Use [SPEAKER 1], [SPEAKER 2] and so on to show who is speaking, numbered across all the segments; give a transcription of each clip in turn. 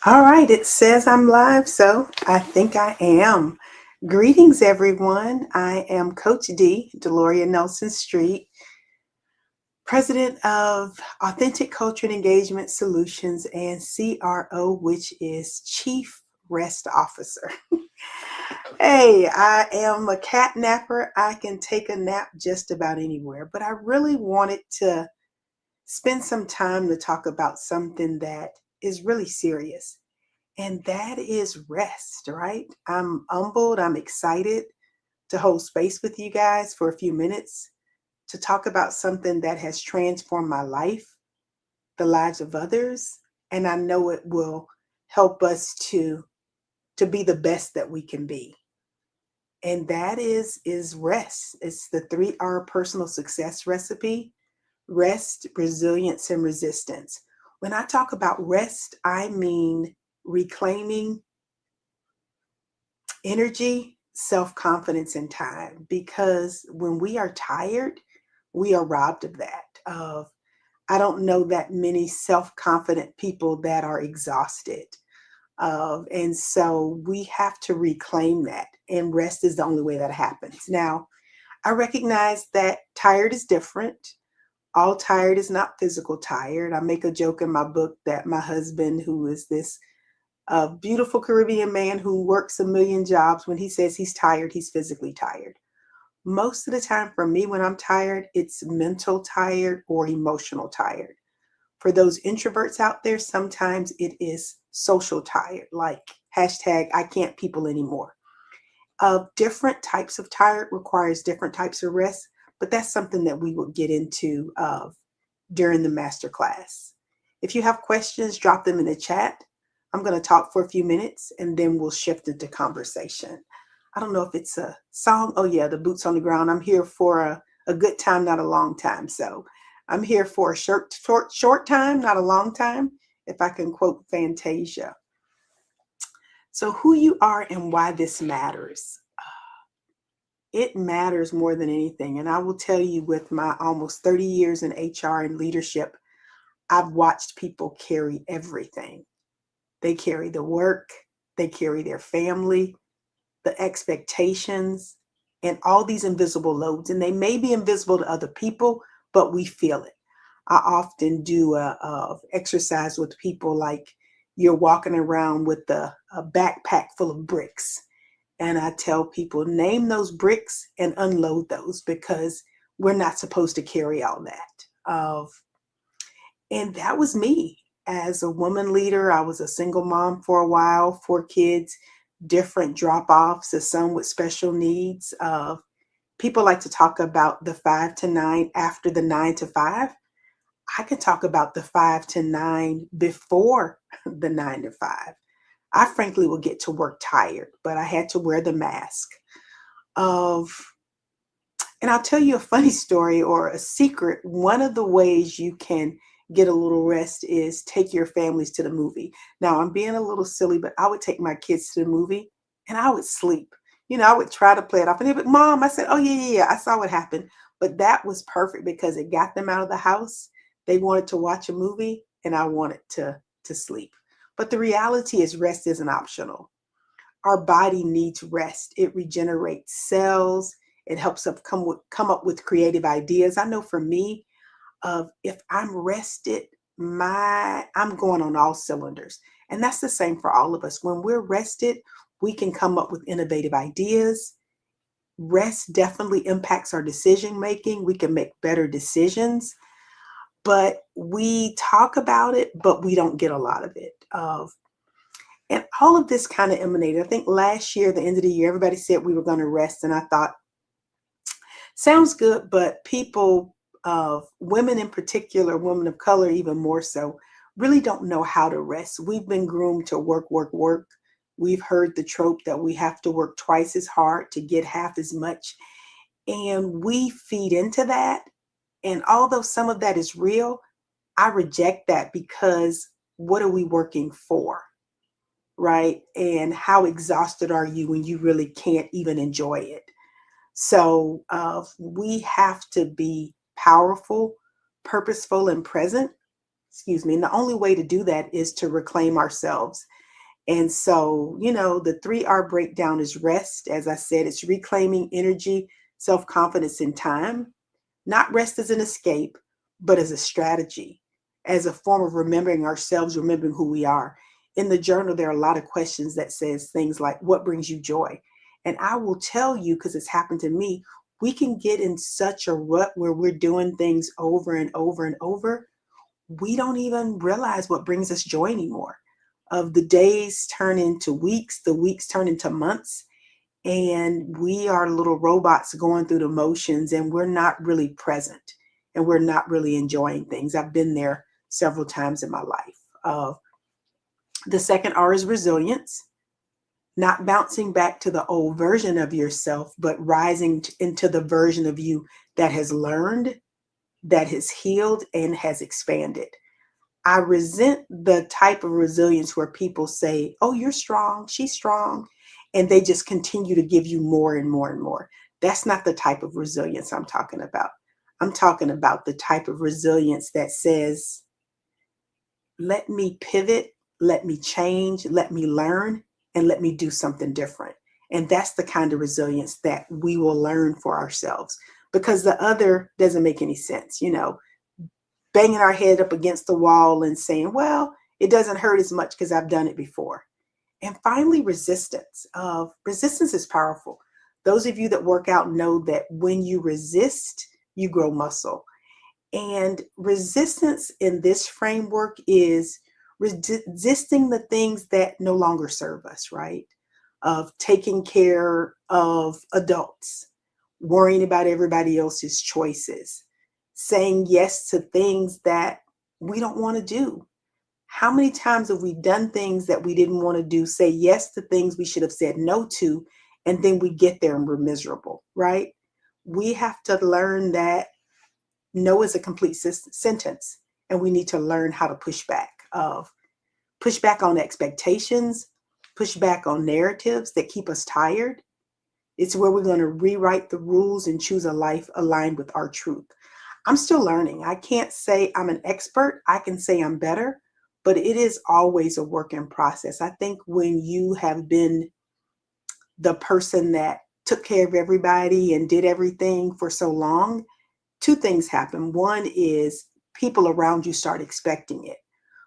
[SPEAKER 1] All right, it says I'm live, so I think I am. Greetings, everyone. I am Coach D, Deloria Nelson Street, President of Authentic Culture and Engagement Solutions, and CRO, which is Chief Rest Officer. Hey, I am a cat napper. I can take a nap just about anywhere, but I really wanted to spend some time to talk about something that is really serious. And that is rest, right? I'm humbled. I'm excited to hold space with you guys for a few minutes to talk about something that has transformed my life, the lives of others, and I know it will help us to be the best that we can be. And that is rest. It's the 3R personal success recipe: rest, resilience, and resistance. When I talk about rest, I mean reclaiming energy, self confidence, and time. Because when we are tired, we are robbed of that. I don't know that many self confident people that are exhausted. And so we have to reclaim that. And rest is the only way that happens. Now, I recognize that tired is different. All tired is not physical tired. I make a joke in my book that my husband, who is this a beautiful Caribbean man who works a million jobs, when he says he's tired, he's physically tired. Most of the time for me, when I'm tired, it's mental tired or emotional tired. For those introverts out there, sometimes it is social tired, like hashtag I can't people anymore. Different types of tired requires different types of rest, but that's something that we will get into during the masterclass. If you have questions, drop them in the chat. I'm going to talk for a few minutes and then we'll shift into conversation. I don't know if it's a song. Oh, yeah, the boots on the ground. I'm here for a good time, not a long time. So I'm here for a short time, not a long time, if I can quote Fantasia. So, who you are and why this matters. It matters more than anything. And I will tell you, with my almost 30 years in HR and leadership, I've watched people carry everything. They carry the work, they carry their family, the expectations, and all these invisible loads. And they may be invisible to other people, but we feel it. I often do a exercise with people like you're walking around with a backpack full of bricks. And I tell people, name those bricks and unload those because we're not supposed to carry all that. And that was me as a woman leader. I was a single mom for a while, 4 kids, different drop offs, a son with special needs. People like to talk about the 5 to 9 after the 9 to 5. I can talk about the 5 to 9 before the 9 to 5. I frankly will get to work tired, but I had to wear the mask of, and I'll tell you a funny story or a secret. One of the ways you can get a little rest is take your families to the movie. Now, I'm being a little silly, but I would take my kids to the movie and I would sleep. I would try to play it off. And they would, Mom, I said, oh, yeah, yeah, yeah, I saw what happened. But that was perfect because it got them out of the house. They wanted to watch a movie and I wanted to sleep. But the reality is, rest isn't optional. Our body needs rest. It regenerates cells. It helps us come up with creative ideas. I know for me, if I'm rested, I'm going on all cylinders. And that's the same for all of us. When we're rested, we can come up with innovative ideas. Rest definitely impacts our decision making. We can make better decisions, but we talk about it, but we don't get a lot of it. And all of this kind of emanated. I think last year, the end of the year, everybody said we were going to rest. And I thought, sounds good, but people of women in particular, women of color even more so, really don't know how to rest. We've been groomed to work, work, work. We've heard the trope that we have to work twice as hard to get half as much. And we feed into that. And although some of that is real, I reject that because what are we working for? Right? And how exhausted are you when you really can't even enjoy it? So we have to be powerful, purposeful, and present. Excuse me. And the only way to do that is to reclaim ourselves. And so, the 3R breakdown is rest. As I said, it's reclaiming energy, self confidence, and time. Not rest as an escape, but as a strategy, as a form of remembering ourselves, remembering who we are. In the journal, there are a lot of questions that says things like, what brings you joy? And I will tell you, because it's happened to me, we can get in such a rut where we're doing things over and over and over. We don't even realize what brings us joy anymore. Of the days turn into weeks, the weeks turn into months, and we are little robots going through the motions, and we're not really present, and we're not really enjoying things. I've been there several times in my life. The second R is resilience, not bouncing back to the old version of yourself, but rising into the version of you that has learned, that has healed, and has expanded. I resent the type of resilience where people say, oh, you're strong, she's strong, and they just continue to give you more and more and more. That's not the type of resilience I'm talking about. I'm talking about the type of resilience that says, let me pivot, let me change, let me learn, and let me do something different. And that's the kind of resilience that we will learn for ourselves, because the other doesn't make any sense, banging our head up against the wall and saying, well, it doesn't hurt as much because I've done it before. And finally, resistance. Resistance is powerful. Those of you that work out know that when you resist, you grow muscle. And resistance in this framework is resisting the things that no longer serve us, right? Of taking care of adults, worrying about everybody else's choices, saying yes to things that we don't want to do. How many times have we done things that we didn't want to do, say yes to things we should have said no to, and then we get there and we're miserable, right? We have to learn that no is a complete sentence, and we need to learn how to push back on expectations, push back on narratives that keep us tired. It's where we're going to rewrite the rules and choose a life aligned with our truth. I'm still learning. I can't say I'm an expert. I can say I'm better, but it is always a work in process. I think when you have been the person that took care of everybody and did everything for so long, two things happen. One is people around you start expecting it.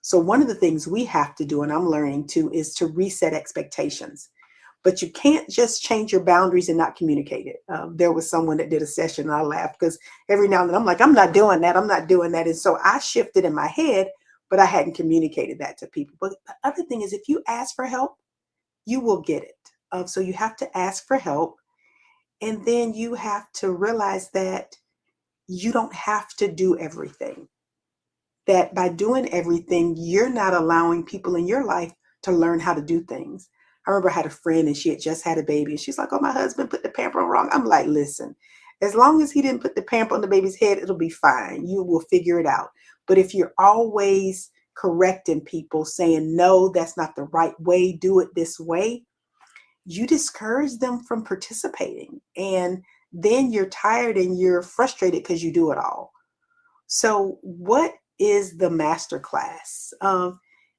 [SPEAKER 1] So one of the things we have to do, and I'm learning too, is to reset expectations. But you can't just change your boundaries and not communicate it. There was someone that did a session and I laughed because every now and then I'm like, I'm not doing that. I'm not doing that. And so I shifted in my head, but I hadn't communicated that to people. But the other thing is, if you ask for help, you will get it. So you have to ask for help. And then you have to realize that you don't have to do everything. That by doing everything, you're not allowing people in your life to learn how to do things. I remember I had a friend and she had just had a baby and she's like, oh, my husband put the pamper on wrong. I'm like, listen, as long as he didn't put the pamper on the baby's head, it'll be fine. You will figure it out. But if you're always correcting people, saying, no, that's not the right way, do it this way, you discourage them from participating. And then you're tired and you're frustrated because you do it all. So what is the masterclass?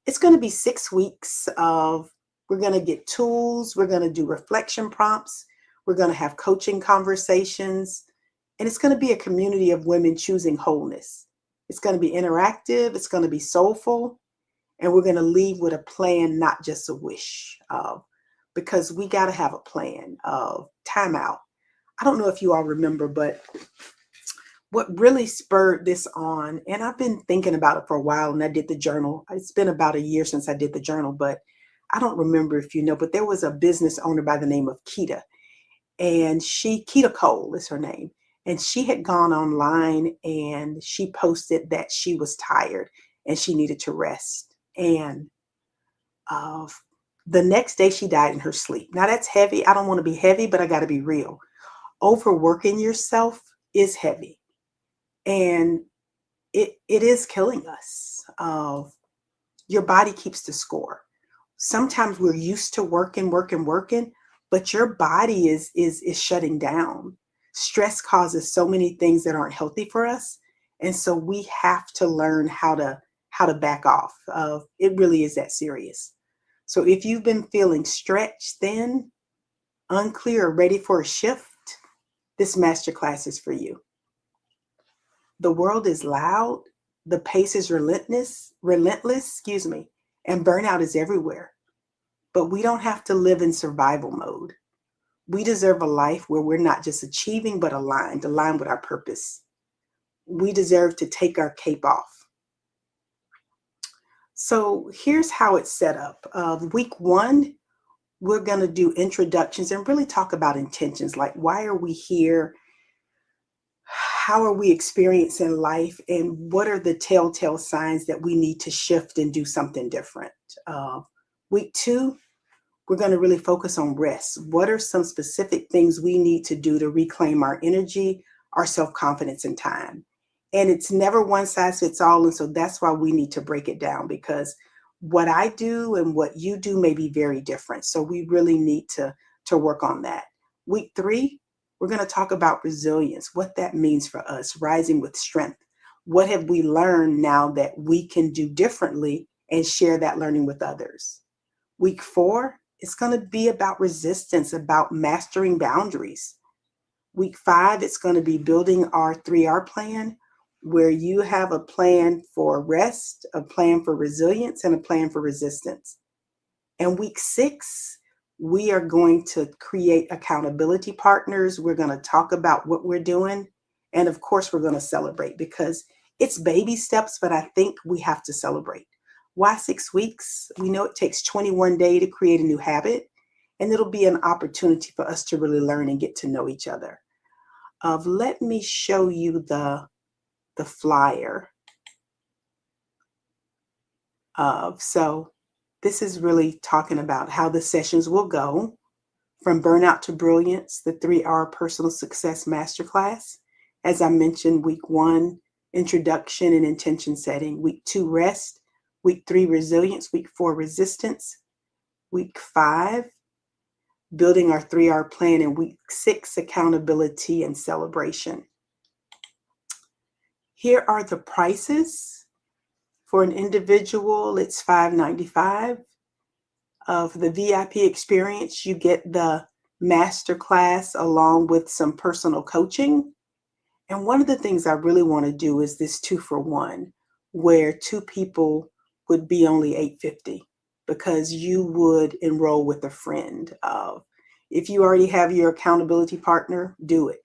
[SPEAKER 1] It's going to be 6 weeks of, we're going to get tools. We're going to do reflection prompts. We're going to have coaching conversations. And it's going to be a community of women choosing wholeness. It's going to be interactive. It's going to be soulful. And we're going to leave with a plan, not just a wish. Because we got to have a plan of timeout. I don't know if you all remember, but what really spurred this on, and I've been thinking about it for a while, and I did the journal. It's been about a year since I did the journal, but I don't remember if you know, but there was a business owner by the name of Keita, and Keita Cole is her name. And she had gone online and she posted that she was tired and she needed to rest. And the next day she died in her sleep. Now that's heavy. I don't want to be heavy, but I got to be real. Overworking yourself is heavy. And it is killing us. Your body keeps the score. Sometimes we're used to working, but your body is shutting down. Stress causes so many things that aren't healthy for us. And so we have to learn how to how to back off. It really is that serious. So if you've been feeling stretched, thin, unclear, or ready for a shift, this masterclass is for you. The world is loud, the pace is relentless, and burnout is everywhere. But we don't have to live in survival mode. We deserve a life where we're not just achieving, but aligned with our purpose. We deserve to take our cape off. So here's how it's set up. Week 1, we're going to do introductions and really talk about intentions, like why are we here? How are we experiencing life? And what are the telltale signs that we need to shift and do something different? Week 2, we're going to really focus on rest. What are some specific things we need to do to reclaim our energy, our self-confidence, and time? And it's never one size fits all. And so that's why we need to break it down, because what I do and what you do may be very different. So we really need to work on that. Week 3, we're going to talk about resilience, what that means for us, rising with strength. What have we learned now that we can do differently and share that learning with others? Week 4, it's going to be about resistance, about mastering boundaries. Week 5, it's going to be building our 3R plan, where you have a plan for rest, a plan for resilience, and a plan for resistance. And week 6, we are going to create accountability partners. We're going to talk about what we're doing. And of course, we're going to celebrate, because it's baby steps, but I think we have to celebrate. Why 6 weeks? We know it takes 21 days to create a new habit, and it'll be an opportunity for us to really learn and get to know each other. Let me show you the flyer. So this is really talking about how the sessions will go. From Burnout to Brilliance, the 3R Personal Success Masterclass. As I mentioned, week 1, introduction and intention setting. Week 2, rest. Week 3, resilience. Week 4, resistance. Week 5, building our 3R plan. And week 6, accountability and celebration. Here are the prices. For an individual, it's $5.95. For the VIP experience, you get the masterclass along with some personal coaching. And one of the things I really want to do is this 2-for-1, where 2 people would be only $8.50, because you would enroll with a friend. If you already have your accountability partner, do it.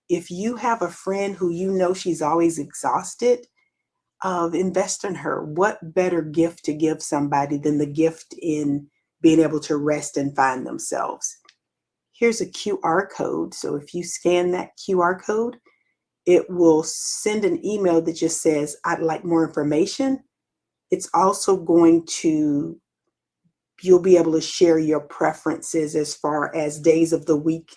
[SPEAKER 1] If you have a friend who you know she's always exhausted, invest in her. What better gift to give somebody than the gift in being able to rest and find themselves? Here's a QR code. So if you scan that QR code, it will send an email that just says, I'd like more information. It's also going to, you'll be able to share your preferences as far as days of the week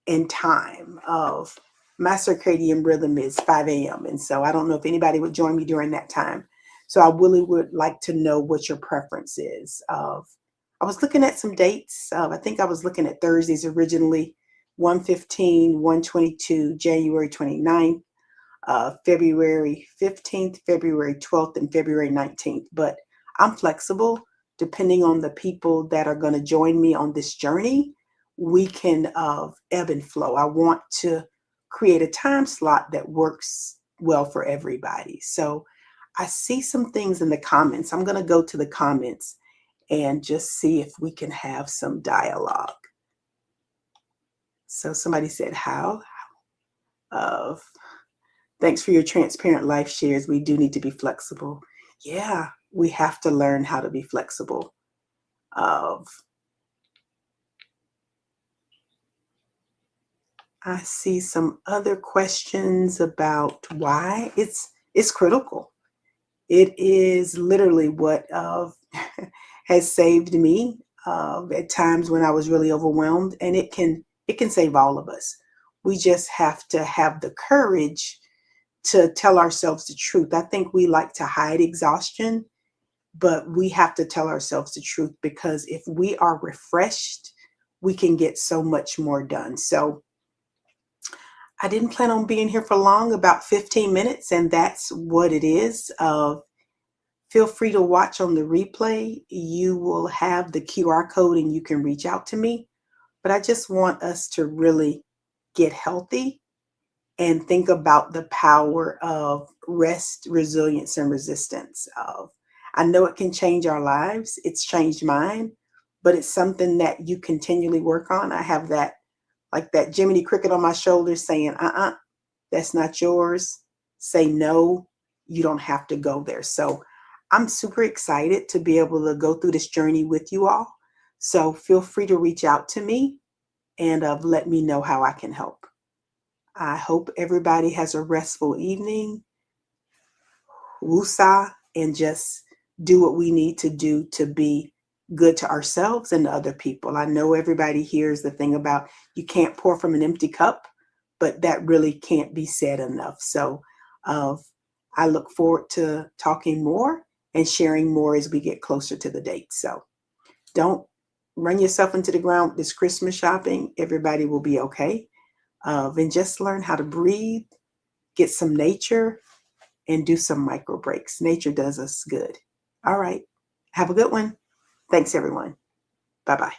[SPEAKER 1] and time. Of my circadian rhythm is 5 a.m. And so I don't know if anybody would join me during that time. So I really would like to know what your preference is. I was looking at some dates. I think I was looking at Thursdays originally, 1/15, 1/22, January 29th, February 15th, February 12th, and February 19th. But I'm flexible depending on the people that are going to join me on this journey. We can ebb and flow. I want to create a time slot that works well for everybody. So I see some things in the comments. I'm going to go to the comments and just see if we can have some dialogue. So somebody said, how? Thanks for your transparent life shares. We do need to be flexible. Yeah, we have to learn how to be flexible. I see some other questions about why. It's critical. It is literally what has saved me at times when I was really overwhelmed, and it can save all of us. We just have to have the courage to tell ourselves the truth. I think we like to hide exhaustion, but we have to tell ourselves the truth, because if we are refreshed, we can get so much more done. So I didn't plan on being here for long, about 15 minutes, and that's what it is. Feel free to watch on the replay. You will have the QR code and you can reach out to me. But I just want us to really get healthy and think about the power of rest, resilience, and resistance. I know it can change our lives. It's changed mine, but it's something that you continually work on. I have that, like that Jiminy Cricket on my shoulder saying, that's not yours. Say no, you don't have to go there. So I'm super excited to be able to go through this journey with you all. So feel free to reach out to me and let me know how I can help. I hope everybody has a restful evening. Woosah, and just do what we need to do to be good to ourselves and to other people. I know everybody hears the thing about you can't pour from an empty cup, but that really can't be said enough. So I look forward to talking more and sharing more as we get closer to the date. So don't run yourself into the ground with this Christmas shopping. Everybody will be okay. And just learn how to breathe, get some nature, and do some micro breaks. Nature does us good. All right. Have a good one. Thanks, everyone. Bye-bye.